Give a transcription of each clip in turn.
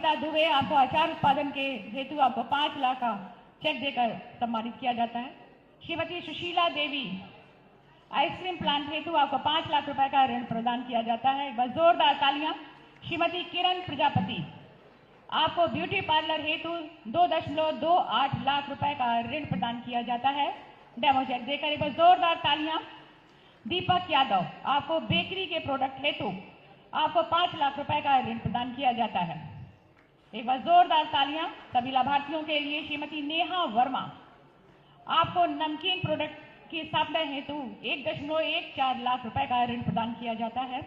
कविता दुबे, आपको अचार उत्पादन के हेतु आपको 5 लाख का चेक देकर सम्मानित किया जाता है। श्रीमती सुशीला देवी, आइसक्रीम प्लांट हेतु आपको 5 लाख रुपए का ऋण प्रदान किया जाता है। एक बार जोरदार तालियां। श्रीमती किरण प्रजापति, आपको ब्यूटी पार्लर हेतु 2.28 लाख रुपए का ऋण प्रदान किया जाता है। डेमो चेक देकर एक बार जोरदार तालियां। दीपक यादव, आपको बेकरी के प्रोडक्ट हेतु आपको 5 लाख रुपए का ऋण प्रदान किया जाता है। एक बार जोरदार तालियां सभी लाभार्थियों के लिए। श्रीमती नेहा वर्मा, आपको नमकीन प्रोडक्ट की स्थापना हेतु 1.14 लाख रुपए का ऋण प्रदान किया जाता है।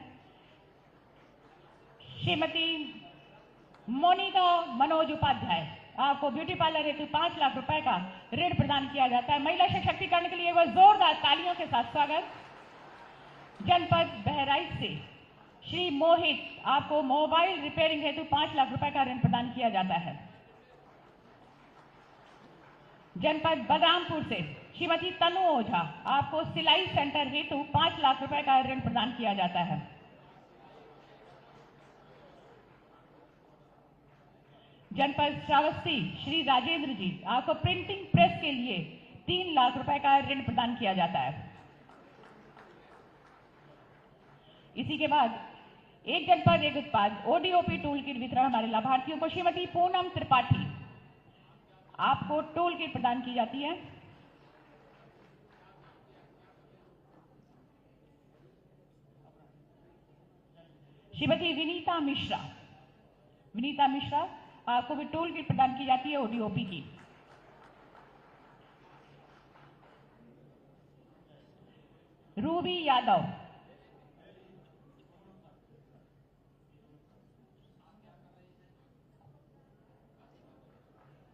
श्रीमती मोनिका मनोज उपाध्याय, आपको ब्यूटी पार्लर हेतु 5 लाख रुपए का ऋण प्रदान किया जाता है। महिला सशक्तिकरण के लिए एक बार जोरदार तालियों के साथ स्वागत। जनपद बहराइच से श्री मोहित, आपको मोबाइल रिपेयरिंग हेतु 5 लाख रुपए का ऋण प्रदान किया जाता है। जनपद बलरामपुर से श्रीमती तनु ओझा, आपको सिलाई सेंटर हेतु 5 लाख रुपए का ऋण प्रदान किया जाता है। जनपद श्रावस्ती श्री राजेंद्र जी, आपको प्रिंटिंग प्रेस के लिए 3 लाख रुपए का ऋण प्रदान किया जाता है। इसी के बाद एक जनपद एक उत्पाद ओडीओपी टूल किट वितरण हमारे लाभार्थियों को। श्रीमती पूनम त्रिपाठी, आपको टूल किट प्रदान की जाती है। श्रीमती विनीता मिश्रा, आपको भी टूल किट प्रदान की जाती है ओडीओपी की। रूबी यादव,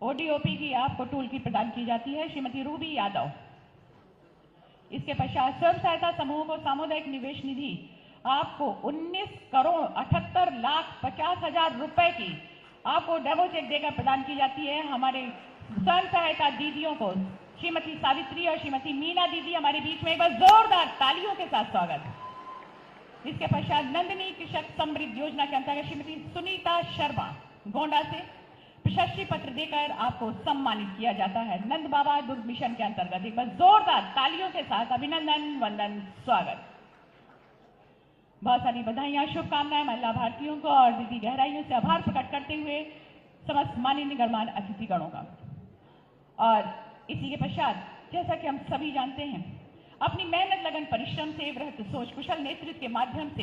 ओडीओपी की आपको टूल किट प्रदान की जाती है। श्रीमती रूबी यादव। इसके पश्चात स्वयं सहायता समूहों को सामुदायिक निवेश निधि आपको 19,78,50,000 रुपए की आपको डेमो चेक देकर प्रदान की जाती है। हमारे स्वयं सहायता दीदियों को श्रीमती सावित्री और श्रीमती मीना दीदी हमारे बीच में एक बार जोरदार तालियों के साथ स्वागत। इसके पश्चात नंदिनी कृषक समृद्धि योजना के अंतर्गत श्रीमती सुनीता शर्मा गोंडा से प्रशस्ति पत्र देकर आपको सम्मानित किया जाता है। नंद बाबा दुर्ग मिशन के अंतर्गत एक बार जोरदार तालियों के साथ अभिनंदन वंदन स्वागत। बहुत सारी बधाइयां शुभकामनाएं महिला लाभार्थियों को और दीदी गहराइयों से आभार प्रकट करते हुए समस्त माननीय गणमान्य अतिथिगणों का। और इसी के पश्चात जैसा कि हम सभी जानते हैं, अपनी मेहनत लगन परिश्रम से वृहत सोच कुशल नेतृत्व के माध्यम से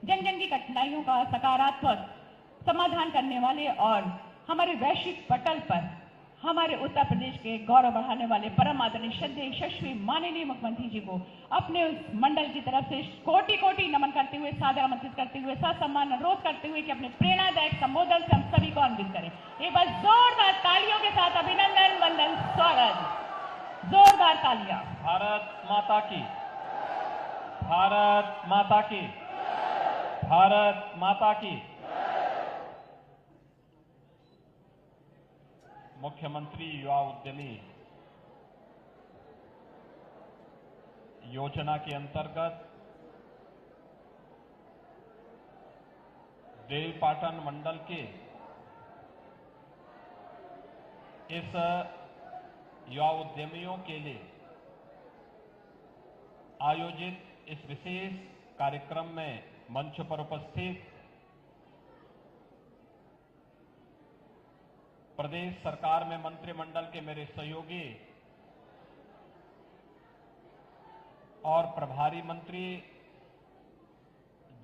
जन जन की कठिनाइयों का सकारात्मक समाधान करने वाले और हमारे वैश्विक पटल पर हमारे उत्तर प्रदेश के गौरव बढ़ाने वाले परम आदरणीय श्रद्धेय यशस्वी माननीय मुख्यमंत्री जी को अपने उस मंडल की तरफ से कोटि कोटि नमन करते हुए, सादर आमंत्रित करते हुए, ससम्मान अनुरोध करते हुए कि अपने प्रेरणादायक संबोधन से हम सभी को अन्वित करें। एक बार जोरदार तालियों के साथ अभिनंदन वंदन स्वागत। जोरदार तालियां। भारत माता की, भारत माता की, भारत माता की। मुख्यमंत्री युवा उद्यमी योजना के अंतर्गत देवीपाटन मंडल के इस युवा उद्यमियों के लिए आयोजित इस विशेष कार्यक्रम में मंच पर उपस्थित प्रदेश सरकार में मंत्रिमंडल के मेरे सहयोगी और प्रभारी मंत्री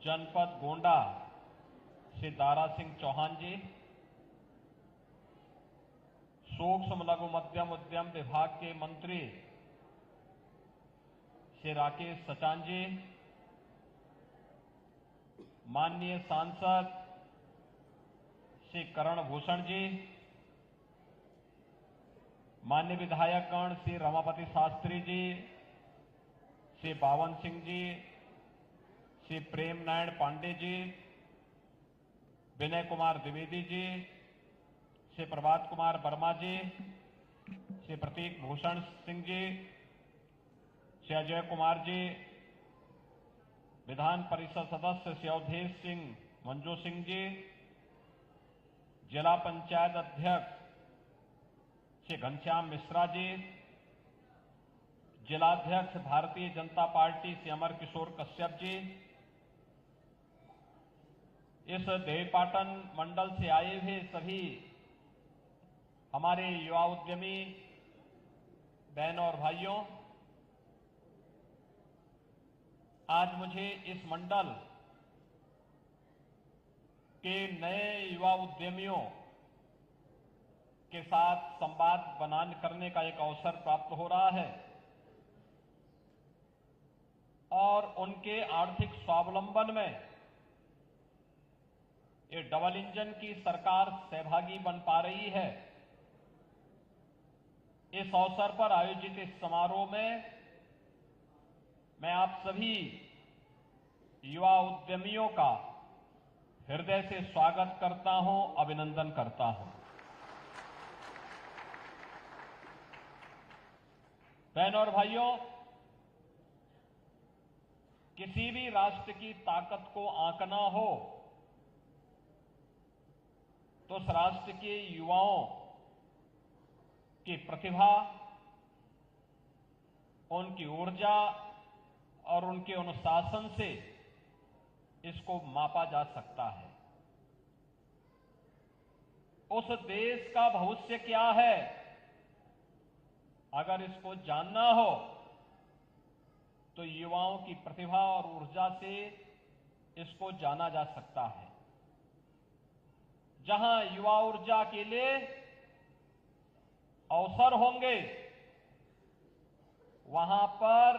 जनपद गोंडा श्री दारा सिंह चौहान जी, सूक्ष्म लघु मध्यम उद्यम विभाग के मंत्री श्री राकेश सचान जी, माननीय सांसद श्री करण भूषण जी, माननीय विधायकगण श्री रमापति शास्त्री जी, श्री बावन सिंह जी, श्री प्रेम नारायण पांडे जी, विनय कुमार द्विवेदी जी, श्री प्रभात कुमार वर्मा जी, श्री प्रतीक भूषण सिंह जी, श्री अजय कुमार जी, विधान परिषद सदस्य श्री अवधेश सिंह मंजू सिंह जी, जिला पंचायत अध्यक्ष श्री घनश्याम मिश्रा जी, जिलाध्यक्ष भारतीय जनता पार्टी श्री अमर किशोर कश्यप जी, इस देवीपाटन मंडल से आए हुए सभी हमारे युवा उद्यमी बहनों और भाइयों, आज मुझे इस मंडल के नए युवा उद्यमियों के साथ संवाद करने का एक अवसर प्राप्त हो रहा है और उनके आर्थिक स्वावलंबन में ये डबल इंजन की सरकार सहभागी बन पा रही है। इस अवसर पर आयोजित इस समारोह में मैं आप सभी युवा उद्यमियों का हृदय से स्वागत करता हूं, अभिनंदन करता हूं। बहनों और भाइयों, किसी भी राष्ट्र की ताकत को आंकना हो तो उस राष्ट्र के युवाओं की प्रतिभा, उनकी ऊर्जा और उनके अनुशासन से इसको मापा जा सकता है। उस देश का भविष्य क्या है, अगर इसको जानना हो तो युवाओं की प्रतिभा और ऊर्जा से इसको जाना जा सकता है। जहां युवा ऊर्जा के लिए अवसर होंगे, वहां पर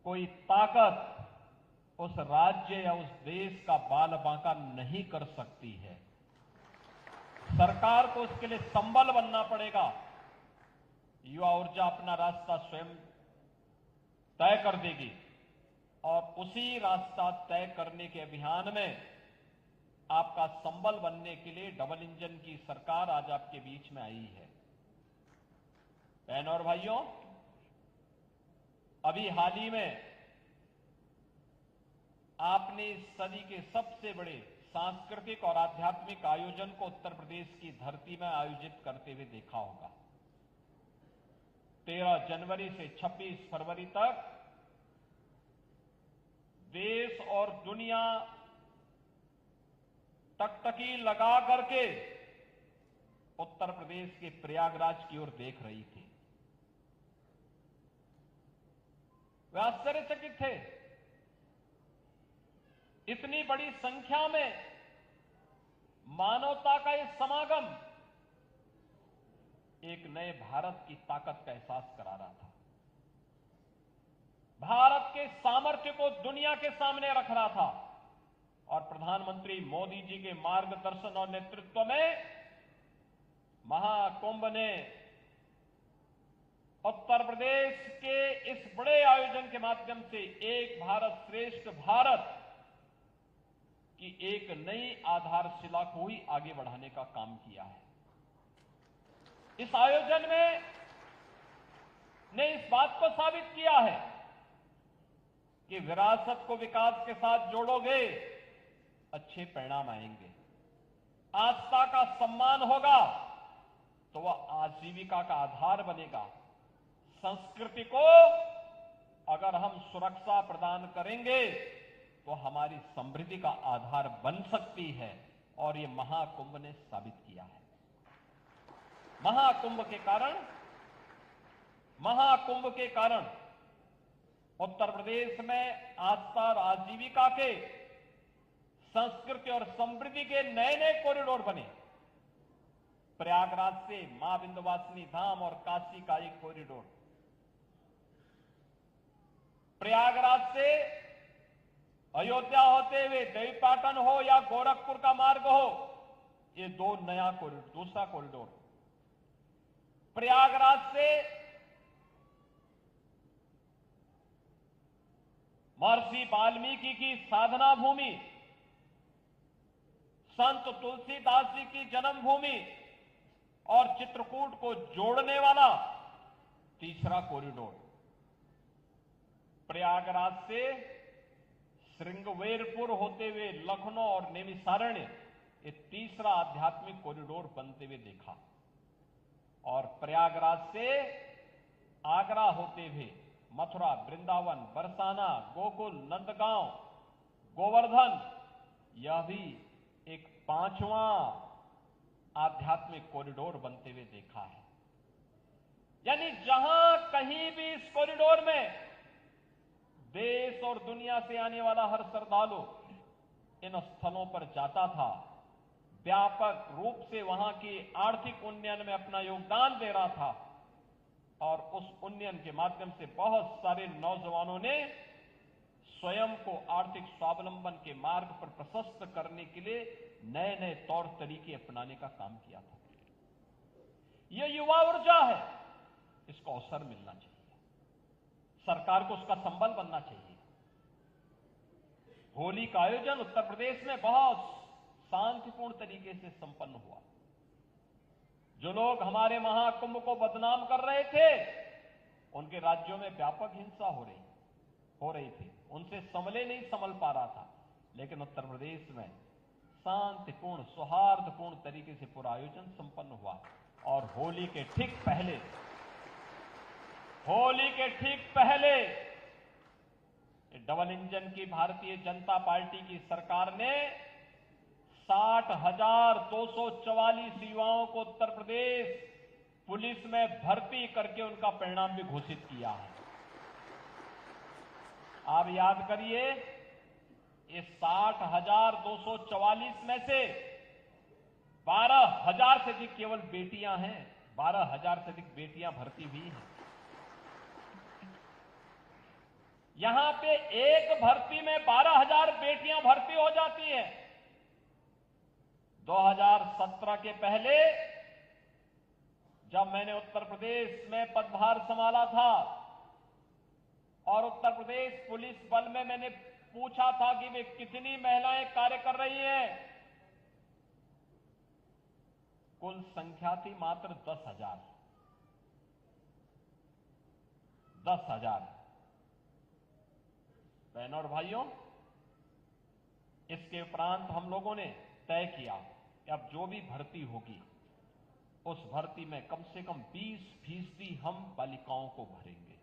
कोई ताकत उस राज्य या उस देश का बाल बांका नहीं कर सकती है। सरकार को उसके लिए संबल बनना पड़ेगा। युवा ऊर्जा अपना रास्ता स्वयं तय कर देगी और उसी रास्ता तय करने के अभियान में आपका संबल बनने के लिए डबल इंजन की सरकार आज आपके बीच में आई है। बहनों और भाइयों, अभी हाल ही में आपने इस सदी के सबसे बड़े सांस्कृतिक और आध्यात्मिक आयोजन को उत्तर प्रदेश की धरती में आयोजित करते हुए देखा होगा। 13 जनवरी से 26 फरवरी तक देश और दुनिया टकटकी लगा करके उत्तर प्रदेश के प्रयागराज की ओर देख रही थी। वे आश्चर्यचकित थे, इतनी बड़ी संख्या में मानवता का यह समागम एक नए भारत की ताकत का एहसास करा रहा था। भारत के सामर्थ्य को दुनिया के सामने रख रहा था और प्रधानमंत्री मोदी जी के मार्गदर्शन और नेतृत्व में महाकुंभ ने उत्तर प्रदेश के इस बड़े आयोजन के माध्यम से एक भारत श्रेष्ठ भारत की एक नई आधारशिला को ही आगे बढ़ाने का काम किया है। इस आयोजन में ने इस बात को साबित किया है कि विरासत को विकास के साथ जोड़ोगे, अच्छे परिणाम आएंगे। आस्था का सम्मान होगा तो वह आजीविका का आधार बनेगा। संस्कृति को अगर हम सुरक्षा प्रदान करेंगे तो हमारी समृद्धि का आधार बन सकती है और ये महाकुंभ ने साबित किया है। महाकुंभ के कारण उत्तर प्रदेश में आस्था और आजीविका के, संस्कृति और समृद्धि के नए नए कॉरिडोर बने। प्रयागराज से मां विंध्यवासिनी धाम और काशी का एक कॉरिडोर, प्रयागराज से अयोध्या होते हुए देवीपाटन हो या गोरखपुर का मार्ग हो, ये दो नया कॉरिडोर, दूसरा कॉरिडोर। प्रयागराज से महर्षि वाल्मीकि की साधना भूमि, संत तुलसीदास जी की जन्मभूमि और चित्रकूट को जोड़ने वाला तीसरा कॉरिडोर। प्रयागराज से श्रृंगवेरपुर होते हुए लखनऊ और नैमिषारण्य, एक तीसरा आध्यात्मिक कॉरिडोर बनते हुए देखा और प्रयागराज से आगरा होते हुए मथुरा, वृंदावन, बरसाना, गोकुल, नंदगांव, गोवर्धन, यह भी एक पांचवा आध्यात्मिक कॉरिडोर बनते हुए देखा है। यानी जहां कहीं भी इस कॉरिडोर में देश और दुनिया से आने वाला हर श्रद्धालु इन स्थलों पर जाता था, व्यापक रूप से वहां की आर्थिक उन्नयन में अपना योगदान दे रहा था और उस उन्नयन के माध्यम से बहुत सारे नौजवानों ने स्वयं को आर्थिक स्वावलंबन के मार्ग पर प्रशस्त करने के लिए नए नए तौर तरीके अपनाने का काम किया था। यह युवा ऊर्जा है, इसको अवसर मिलना चाहिए, सरकार को उसका संबल बनना चाहिए। होली का आयोजन उत्तर प्रदेश में बहुत शांतिपूर्ण तरीके से संपन्न हुआ। जो लोग हमारे महाकुंभ को बदनाम कर रहे थे, उनके राज्यों में व्यापक हिंसा हो रही थी, उनसे संभले नहीं संभल पा रहा था, लेकिन उत्तर प्रदेश में शांतिपूर्ण सौहार्दपूर्ण तरीके से पूरा आयोजन संपन्न हुआ। और होली के ठीक पहले डबल इंजन की भारतीय जनता पार्टी की सरकार ने 60,244 युवाओं को उत्तर प्रदेश पुलिस में भर्ती करके उनका परिणाम भी घोषित किया है। आप याद करिए, इस 60,244 में से 12,000 से अधिक केवल बेटियां हैं, 12,000 से अधिक बेटियां भर्ती हुई हैं। यहां पे एक भर्ती में 12,000 बेटियां भर्ती हो जाती हैं। 2017 के पहले जब मैंने उत्तर प्रदेश में पदभार संभाला था और उत्तर प्रदेश पुलिस बल में मैंने पूछा था कि वे कितनी महिलाएं कार्य कर रही हैं, कुल संख्या थी मात्र 10,000। 10,000। बहनों और भाइयों, इसके उपरांत हम लोगों ने तय किया कि अब जो भी भर्ती होगी उस भर्ती में कम से कम 20% हम बालिकाओं को भरेंगे।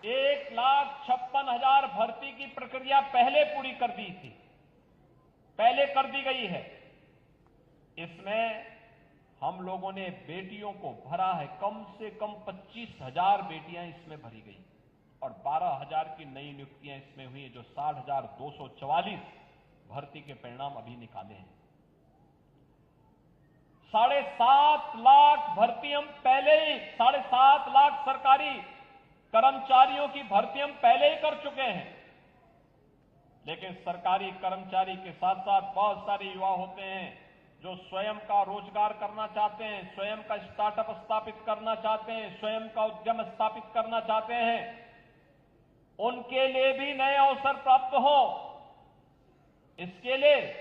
1,56,000 भर्ती की प्रक्रिया पहले पूरी कर दी थी, पहले कर दी गई है। इसमें हम लोगों ने बेटियों को भरा है, कम से कम 25,000 बेटियां इसमें भरी गई और 12,000 की नई नियुक्तियां इसमें हुई, जो 60,244 भर्ती के परिणाम अभी निकाले हैं। 7.5 लाख भर्ती हम पहले ही 7.5 लाख सरकारी कर्मचारियों की भर्ती हम पहले ही कर चुके हैं। लेकिन सरकारी कर्मचारी के साथ साथ बहुत सारे युवा होते हैं जो स्वयं का रोजगार करना चाहते हैं, स्वयं का स्टार्टअप स्थापित करना चाहते हैं, स्वयं का उद्यम स्थापित करना चाहते हैं। उनके लिए भी नए अवसर प्राप्त हो, इसके लिए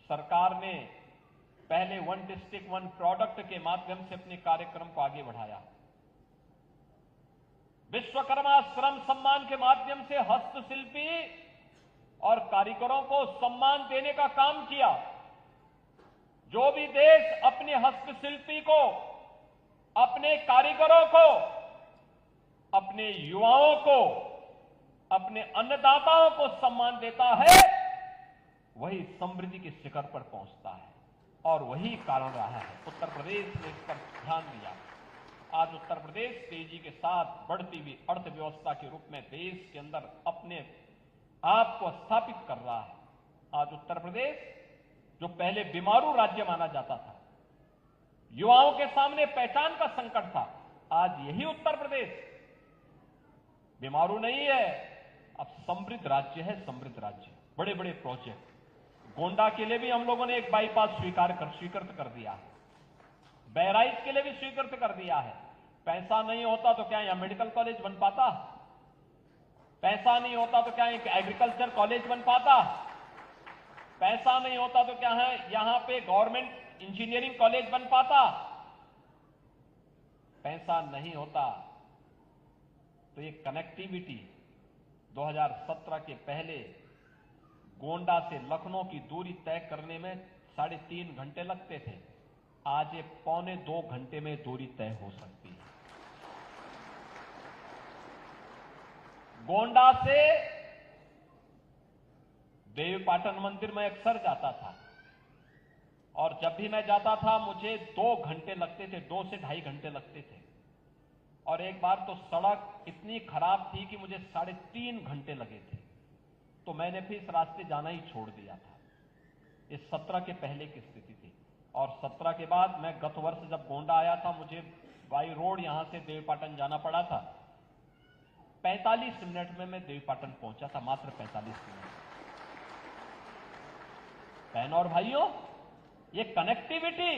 सरकार ने पहले वन डिस्ट्रिक्ट वन प्रोडक्ट के माध्यम से अपने कार्यक्रम को आगे बढ़ाया। विश्वकर्मा श्रम सम्मान के माध्यम से हस्तशिल्पी और कारीगरों को सम्मान देने का काम किया। जो भी देश अपने हस्तशिल्पी को, अपने कारीगरों को, अपने युवाओं को, अपने अन्नदाताओं को सम्मान देता है, वही समृद्धि के शिखर पर पहुंचता है। और वही कारण रहा है उत्तर प्रदेश ने इस पर ध्यान दिया। आज उत्तर प्रदेश तेजी के साथ बढ़ती हुई अर्थव्यवस्था के रूप में देश के अंदर अपने आप को स्थापित कर रहा है। आज उत्तर प्रदेश, जो पहले बीमारू राज्य माना जाता था, युवाओं के सामने पहचान का संकट था, आज यही उत्तर प्रदेश बीमारू नहीं है, अब समृद्ध राज्य है। समृद्ध राज्य, बड़े बड़े प्रोजेक्ट। गोंडा के लिए भी हम लोगों ने एक बाईपास स्वीकृत कर दिया है, बहराइच के लिए भी स्वीकृत कर दिया है। पैसा नहीं होता तो क्या यहां मेडिकल कॉलेज बन पाता? पैसा नहीं होता तो क्या एक एग्रीकल्चर कॉलेज बन पाता? पैसा नहीं होता तो क्या है यहां पे गवर्नमेंट इंजीनियरिंग कॉलेज बन पाता? पैसा नहीं होता तो ये कनेक्टिविटी 2017 के पहले गोंडा से लखनऊ की दूरी तय करने में 3.5 घंटे लगते थे, आज ये 1.25 घंटे में दूरी तय हो सकती है। गोंडा से देवीपाटन मंदिर में अक्सर जाता था और जब भी मैं जाता था मुझे 2 घंटे लगते थे, 2 से 2.5 घंटे लगते थे। और एक बार तो सड़क इतनी खराब थी कि मुझे 3.5 घंटे लगे थे, तो मैंने फिर इस रास्ते जाना ही छोड़ दिया था। इस 17 के पहले की स्थिति थी। और 17 के बाद मैं गत वर्ष जब गोंडा आया था, मुझे बाई रोड यहां से देवीपाटन जाना पड़ा था। 45 मिनट में मैं देवीपाटन पहुंचा था, मात्र 45 मिनट। बहनों और भाइयों, ये कनेक्टिविटी,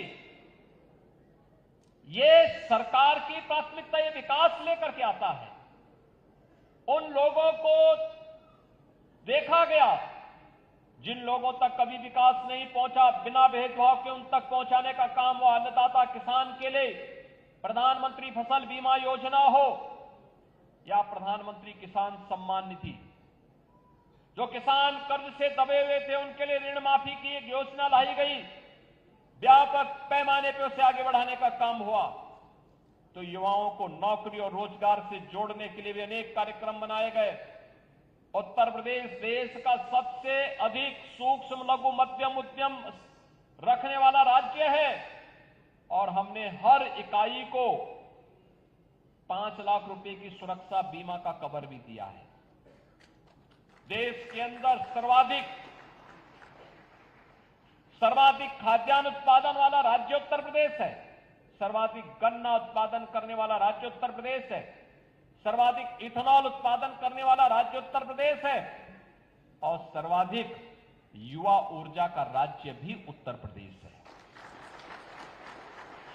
ये सरकार की प्राथमिकता, ये विकास लेकर के आता है। उन लोगों को देखा गया जिन लोगों तक कभी विकास नहीं पहुंचा, बिना भेदभाव के उन तक पहुंचाने का काम वो अन्नदाता किसान के लिए प्रधानमंत्री फसल बीमा योजना हो या प्रधानमंत्री किसान सम्मान निधि। जो किसान कर्ज से दबे हुए थे उनके लिए ऋण माफी की एक योजना लाई गई, व्यापक पैमाने पर उसे आगे बढ़ाने का काम हुआ। तो युवाओं को नौकरी और रोजगार से जोड़ने के लिए भी अनेक कार्यक्रम बनाए गए। उत्तर प्रदेश देश का सबसे अधिक सूक्ष्म लघु मध्यम उद्यम रखने वाला राज्य है और हमने हर इकाई को 5 लाख रुपए की सुरक्षा बीमा का कवर भी दिया है। देश के अंदर सर्वाधिक खाद्यान्न उत्पादन वाला राज्य उत्तर प्रदेश है, सर्वाधिक गन्ना उत्पादन करने वाला राज्य उत्तर प्रदेश है, सर्वाधिक इथेनॉल उत्पादन करने वाला राज्य उत्तर प्रदेश है और सर्वाधिक युवा ऊर्जा का राज्य भी उत्तर प्रदेश है।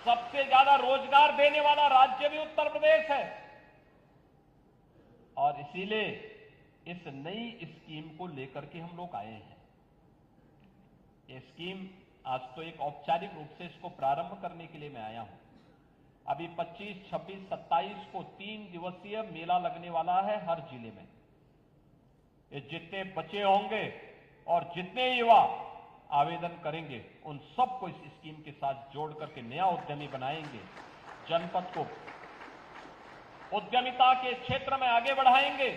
सबसे ज्यादा रोजगार देने वाला राज्य भी उत्तर प्रदेश है। और इसीलिए इस नई स्कीम को लेकर के हम लोग आए हैं। ये स्कीम आज तो एक औपचारिक रूप से इसको प्रारंभ करने के लिए मैं आया हूं। अभी 25, 26, 27 को 3 दिवसीय मेला लगने वाला है हर जिले में। ये जितने बच्चे होंगे और जितने युवा आवेदन करेंगे उन सबको इस स्कीम के साथ जोड़ करके नया उद्यमी बनाएंगे, जनपद को उद्यमिता के क्षेत्र में आगे बढ़ाएंगे,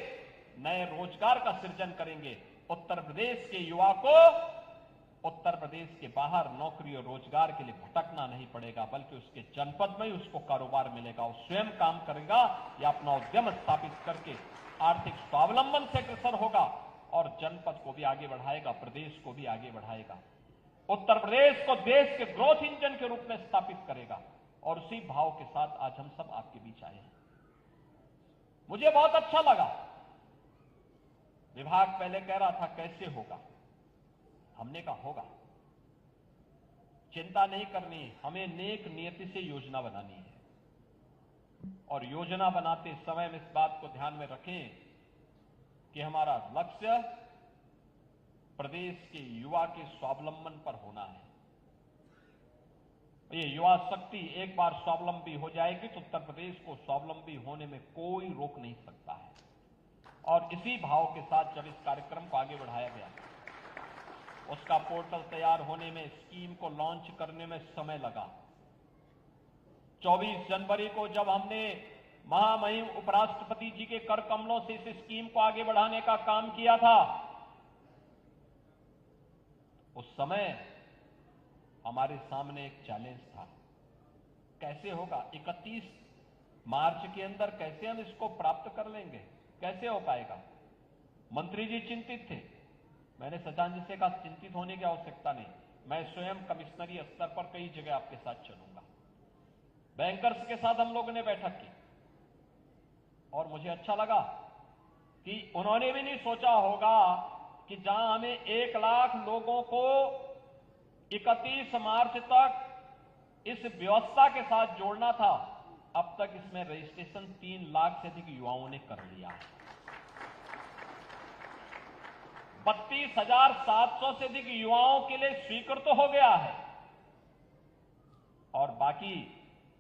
नए रोजगार का सृजन करेंगे। उत्तर प्रदेश के युवा को उत्तर प्रदेश के बाहर नौकरी और रोजगार के लिए भटकना नहीं पड़ेगा, बल्कि उसके जनपद में ही उसको कारोबार मिलेगा। वो स्वयं काम करेगा या अपना उद्यम स्थापित करके आर्थिक स्वावलंबन से अग्रसर होगा और जनपद को भी आगे बढ़ाएगा, प्रदेश को भी आगे बढ़ाएगा। उत्तर प्रदेश को देश के ग्रोथ इंजन के रूप में स्थापित करेगा। और उसी भाव के साथ आज हम सब आपके बीच आए हैं। मुझे बहुत अच्छा लगा। विभाग पहले कह रहा था कैसे होगा, हमने कहा होगा। चिंता नहीं करनी, हमें नेक नियति से योजना बनानी है और योजना बनाते समय हम इस बात को ध्यान में रखें कि हमारा लक्ष्य प्रदेश के युवा के स्वावलंबन पर होना है। ये युवा शक्ति एक बार स्वावलंबी हो जाएगी तो उत्तर प्रदेश को स्वावलंबी होने में कोई रोक नहीं सकता है। और इसी भाव के साथ जब इस कार्यक्रम को आगे बढ़ाया गया, उसका पोर्टल तैयार होने में, स्कीम को लॉन्च करने में समय लगा। 24 जनवरी को जब हमने महामहिम उपराष्ट्रपति जी के कर कमलों से इस स्कीम को आगे बढ़ाने का काम किया था, उस समय हमारे सामने एक चैलेंज था। कैसे होगा? 31 मार्च के अंदर कैसे हम इसको प्राप्त कर लेंगे? कैसे हो पाएगा? मंत्री जी चिंतित थे। मैंने सचान जी से कहा चिंतित होने की आवश्यकता नहीं, मैं स्वयं कमिश्नरी स्तर पर कई जगह आपके साथ चलूंगा। बैंकर्स के साथ हम लोगों ने बैठक की और मुझे अच्छा लगा कि उन्होंने भी नहीं सोचा होगा कि जहां हमें 1 लाख लोगों को 31 मार्च तक इस व्यवस्था के साथ जोड़ना था, अब तक इसमें रजिस्ट्रेशन 3 लाख से अधिक युवाओं ने कर लिया है। 32,700 से अधिक युवाओं के लिए स्वीकृत हो गया है और बाकी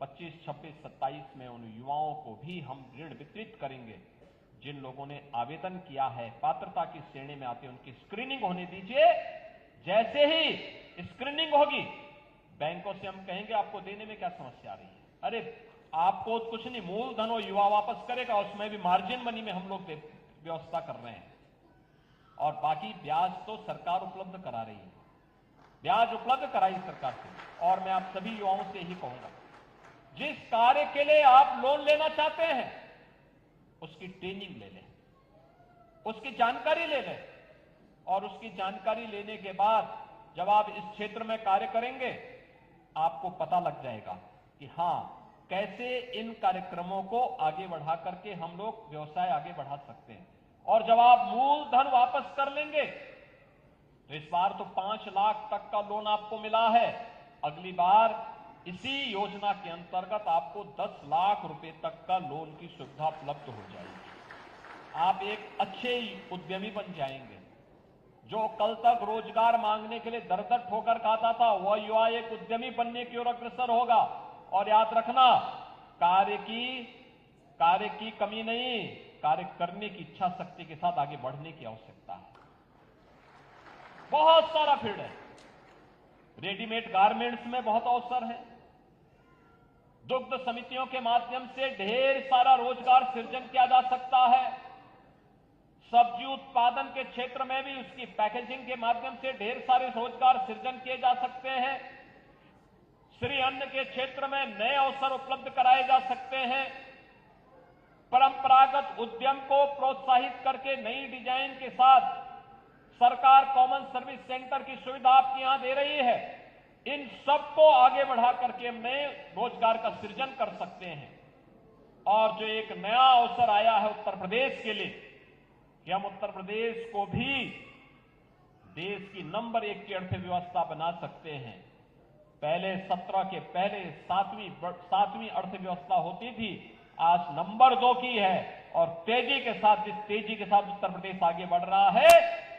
25, 26, 27 में उन युवाओं को भी हम ऋण वितरित करेंगे जिन लोगों ने आवेदन किया है, पात्रता की श्रेणी में आते हैं, उनकी स्क्रीनिंग होने दीजिए। जैसे ही स्क्रीनिंग होगी, बैंकों से हम कहेंगे आपको देने में क्या समस्या आ रही है। अरे आपको कुछ नहीं, मूलधन और युवा वापस करेगा, उसमें भी मार्जिन मनी में हम लोग व्यवस्था कर रहे हैं, और बाकी ब्याज तो सरकार उपलब्ध करा रही है। ब्याज उपलब्ध कराई सरकार से। और मैं आप सभी युवाओं से यही कहूंगा, जिस कार्य के लिए आप लोन लेना चाहते हैं उसकी ट्रेनिंग ले लें, उसकी जानकारी ले लें, और उसकी जानकारी लेने के बाद जब आप इस क्षेत्र में कार्य करेंगे आपको पता लग जाएगा कि हां, कैसे इन कार्यक्रमों को आगे बढ़ा करके हम लोग व्यवसाय आगे बढ़ा सकते हैं। और जब आप मूलधन वापस कर लेंगे तो इस बार तो 5 लाख तक का लोन आपको मिला है, अगली बार इसी योजना के अंतर्गत आपको 10 लाख रुपए तक का लोन की सुविधा उपलब्ध हो जाएगी। आप एक अच्छे उद्यमी बन जाएंगे। जो कल तक रोजगार मांगने के लिए दर-दर ठोकर खाता था, वह युवा एक उद्यमी बनने की ओर अग्रसर होगा। और याद रखना, कार्य की कमी नहीं, कार्य करने की इच्छा शक्ति के साथ आगे बढ़ने की आवश्यकता है। बहुत सारा फील्ड है। रेडीमेड गारमेंट्स में बहुत अवसर है। दुग्ध समितियों के माध्यम से ढेर सारा रोजगार सृजन किया जा सकता है। सब्जी उत्पादन के क्षेत्र में भी उसकी पैकेजिंग के माध्यम से ढेर सारे रोजगार सृजन किए जा सकते हैं। श्री अन्न के क्षेत्र में नए अवसर उपलब्ध कराए जा सकते हैं। परंपरागत उद्यम को प्रोत्साहित करके नई डिजाइन के साथ सरकार कॉमन सर्विस सेंटर की सुविधा आपके यहां दे रही है। इन सबको आगे बढ़ा करके हम नए रोजगार का सृजन कर सकते हैं। और जो एक नया अवसर आया है उत्तर प्रदेश के लिए कि हम उत्तर प्रदेश को भी देश की नंबर 1 की अर्थव्यवस्था बना सकते हैं। पहले 17 के पहले 7वीं अर्थव्यवस्था होती थी, आज नंबर 2 की है। और तेजी के साथ, जिस तेजी के साथ उत्तर प्रदेश आगे बढ़ रहा है,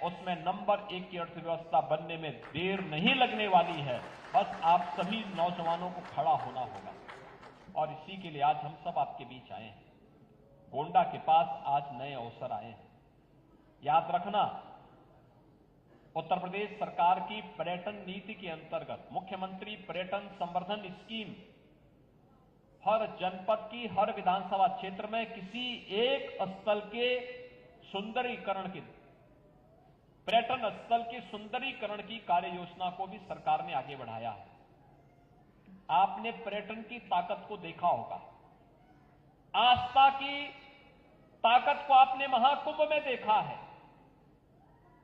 उसमें नंबर 1 की अर्थव्यवस्था बनने में देर नहीं लगने वाली है। बस आप सभी नौजवानों को खड़ा होना होगा। और इसी के लिए आज हम सब आपके बीच आए हैं। गोंडा के पास आज नए अवसर आए हैं। याद रखना, उत्तर प्रदेश सरकार की पर्यटन नीति के अंतर्गत मुख्यमंत्री पर्यटन संवर्धन स्कीम हर जनपद की, हर विधानसभा क्षेत्र में किसी एक स्थल के सुंदरीकरण की, पर्यटन स्थल के सुंदरीकरण की कार्य योजना को भी सरकार ने आगे बढ़ाया है। आपने पर्यटन की ताकत को देखा होगा, आस्था की ताकत को आपने महाकुंभ में देखा है।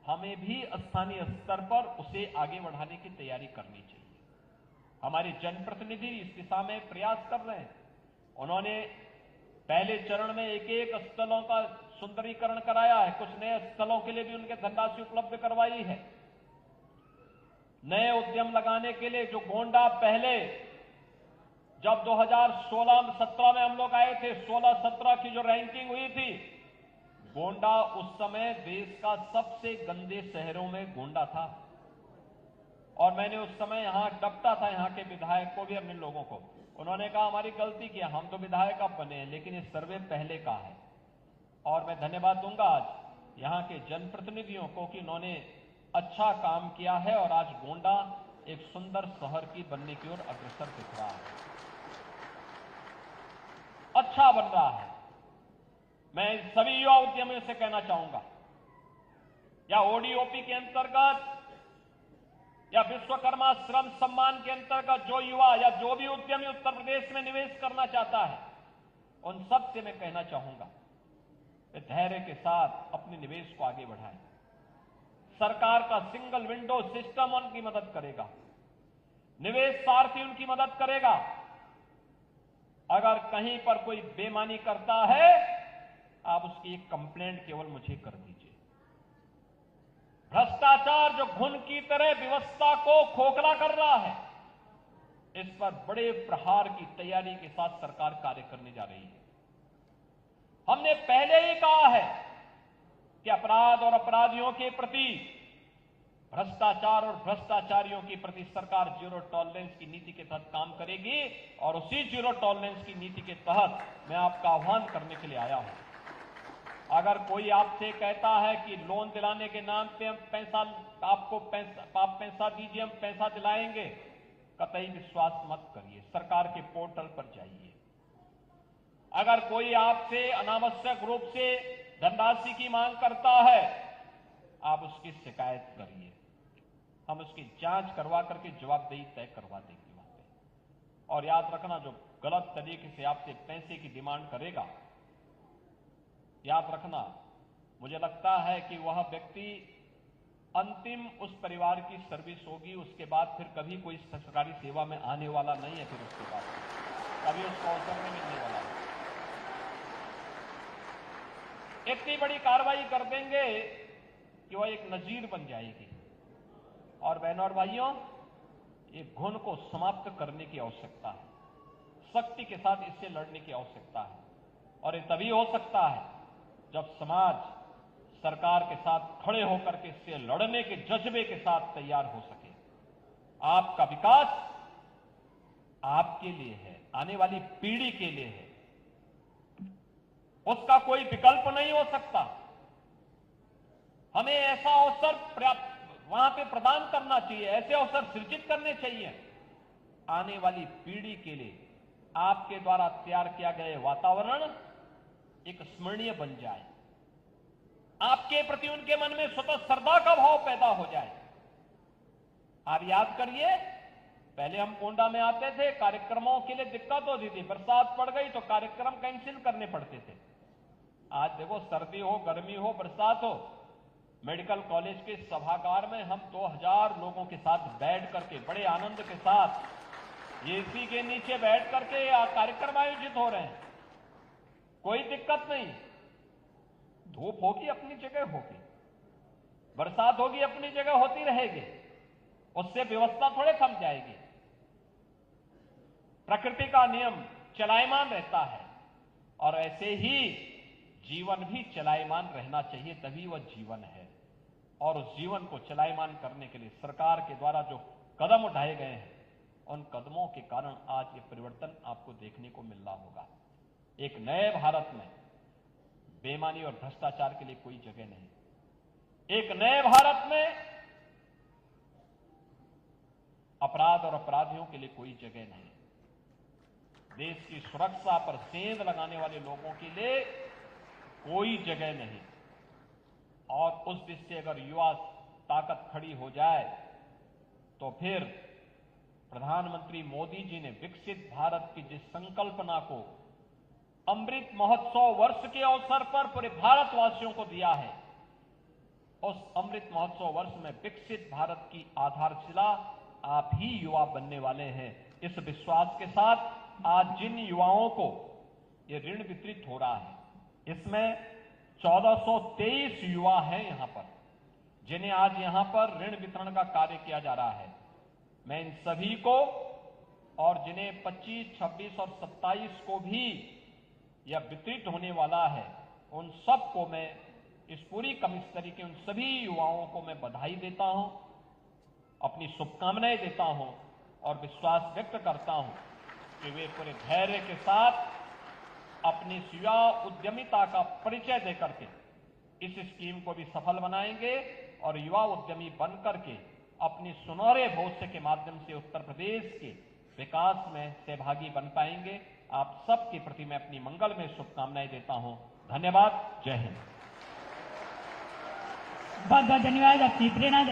हमें भी स्थानीय स्तर पर उसे आगे बढ़ाने की तैयारी करनी चाहिए। हमारे जनप्रतिनिधि इस दिशा में प्रयास कर रहे हैं। उन्होंने पहले चरण में एक स्थलों का सुंदरीकरण कराया है। कुछ नए स्थलों के लिए भी उनके धनराशि उपलब्ध करवाई है। नए उद्यम लगाने के लिए जो गोंडा पहले जब 2016-17 में हम लोग आए थे, 16-17 की जो रैंकिंग हुई थी, गोंडा उस समय देश का सबसे गंदे शहरों में गोंडा था। और मैंने उस समय यहां डपटा था, यहां के विधायक को भी, अपने लोगों को। उन्होंने कहा हमारी गलती की, हम तो विधायक अब बने हैं, लेकिन ये सर्वे पहले का है। और मैं धन्यवाद दूंगा आज यहां के जनप्रतिनिधियों को कि उन्होंने अच्छा काम किया है और आज गोंडा एक सुंदर शहर की बनने की ओर अग्रसर दिख रहा है, अच्छा बन रहा है। मैं सभी युवा उद्यमियों से कहना चाहूंगा, या ओडीओपी के अंतर्गत या विश्वकर्मा श्रम सम्मान के अंतर्गत जो युवा या जो भी उद्यमी उत्तर प्रदेश में निवेश करना चाहता है, उन सब से मैं कहना चाहूंगा कि धैर्य के साथ अपने निवेश को आगे बढ़ाएं। सरकार का सिंगल विंडो सिस्टम उनकी मदद करेगा, निवेश सारथी उनकी मदद करेगा। अगर कहीं पर कोई बेईमानी करता है, आप उसकी एक कंप्लेंट केवल मुझे कर दीजिए। भ्रष्टाचार जो घुन की तरह व्यवस्था को खोखला कर रहा है, इस पर बड़े प्रहार की तैयारी के साथ सरकार कार्य करने जा रही है। हमने पहले ही कहा है कि अपराध और अपराधियों के प्रति, भ्रष्टाचार और भ्रष्टाचारियों के प्रति सरकार जीरो टॉलरेंस की नीति के तहत काम करेगी। और उसी जीरो टॉलरेंस की नीति के तहत मैं आपका आह्वान करने के लिए आया हूं। अगर कोई आपसे कहता है कि लोन दिलाने के नाम पे हम आप पैसा दीजिए, हम पैसा दिलाएंगे, कतई विश्वास मत करिए। सरकार के पोर्टल पर जाइए। अगर कोई आपसे अनावश्यक रूप से धनराशि की मांग करता है, आप उसकी शिकायत करिए। हम उसकी जांच करवा करके जवाबदेही तय करवा देंगे वहां पे। और याद रखना, जो गलत तरीके से आपसे पैसे की डिमांड करेगा, याद रखना, मुझे लगता है कि वह व्यक्ति अंतिम उस परिवार की सर्विस होगी, उसके बाद फिर कभी कोई सरकारी सेवा में आने वाला नहीं है। फिर उसके बाद कभी उसको अवसर नहीं मिलने वाला है। इतनी बड़ी कार्रवाई कर देंगे कि वह एक नजीर बन जाएगी। और बहनों और भाइयों, ये घुन को समाप्त करने की आवश्यकता है, सख्ती के साथ इससे लड़ने की आवश्यकता है। और ये तभी हो सकता है जब समाज सरकार के साथ खड़े होकर के इससे लड़ने के जज्बे के साथ तैयार हो सके। आपका विकास आपके लिए है, आने वाली पीढ़ी के लिए है, उसका कोई विकल्प नहीं हो सकता। हमें ऐसा अवसर वहां पे प्रदान करना चाहिए, ऐसे अवसर सृजित करने चाहिए आने वाली पीढ़ी के लिए। आपके द्वारा तैयार किया गया वातावरण एक स्मरणीय बन जाए, आपके प्रति उनके मन में स्वतः श्रद्धा का भाव पैदा हो जाए। आप याद करिए, पहले हम कोंडा में आते थे, कार्यक्रमों के लिए दिक्कत होती थी, बरसात पड़ गई तो कार्यक्रम कैंसिल करने पड़ते थे। आज देखो, सर्दी हो, गर्मी हो, बरसात हो, मेडिकल कॉलेज के सभागार में हम 2000 लोगों के साथ बैठ करके बड़े आनंद के साथ एसी के नीचे बैठ करके कार्यक्रम आयोजित हो रहे हैं। कोई दिक्कत नहीं। धूप होगी अपनी जगह होगी, बरसात होगी अपनी जगह होती रहेगी, उससे व्यवस्था थोड़े थम जाएगी। प्रकृति का नियम चलायमान रहता है और ऐसे ही जीवन भी चलायमान रहना चाहिए, तभी वह जीवन है। और उस जीवन को चलायमान करने के लिए सरकार के द्वारा जो कदम उठाए गए हैं, उन कदमों के कारण आज ये परिवर्तन आपको देखने को मिल रहा होगा। एक नए भारत में बेईमानी और भ्रष्टाचार के लिए कोई जगह नहीं। एक नए भारत में अपराध और अपराधियों के लिए कोई जगह नहीं। देश की सुरक्षा पर सेंध लगाने वाले लोगों के लिए कोई जगह नहीं। और उस दिश से अगर युवा ताकत खड़ी हो जाए तो फिर प्रधानमंत्री मोदी जी ने विकसित भारत की जिस संकल्पना को अमृत महोत्सव वर्ष के अवसर पर पूरे भारतवासियों को दिया है, उस अमृत महोत्सव वर्ष में विकसित भारत की आधारशिला आप ही युवा बनने वाले हैं। इस विश्वास के साथ आज जिन युवाओं को ये ऋण वितरित हो रहा है, इसमें 1423 युवा हैं यहां पर, जिन्हें आज यहां पर ऋण वितरण का कार्य किया जा रहा है। मैं इन सभी को, और जिन्हें 25, 26 और 27 को भी यह वितरित होने वाला है, उन सबको मैं, इस पूरी कमिश्नरी के उन सभी युवाओं को मैं बधाई देता हूं, अपनी शुभकामनाएं देता हूं और विश्वास व्यक्त करता हूं कि वे पूरे धैर्य के साथ अपनी युवा उद्यमिता का परिचय देकर के इस स्कीम को भी सफल बनाएंगे और युवा उद्यमी बनकर के अपनी सुनहरे भविष्य के माध्यम से उत्तर प्रदेश के विकास में सहभागी बन पाएंगे। आप सबके प्रति मैं अपनी मंगल में शुभकामनाएं देता हूं। धन्यवाद। जय हिंद। बहुत बहुत धन्यवाद। अपनी प्रेरणा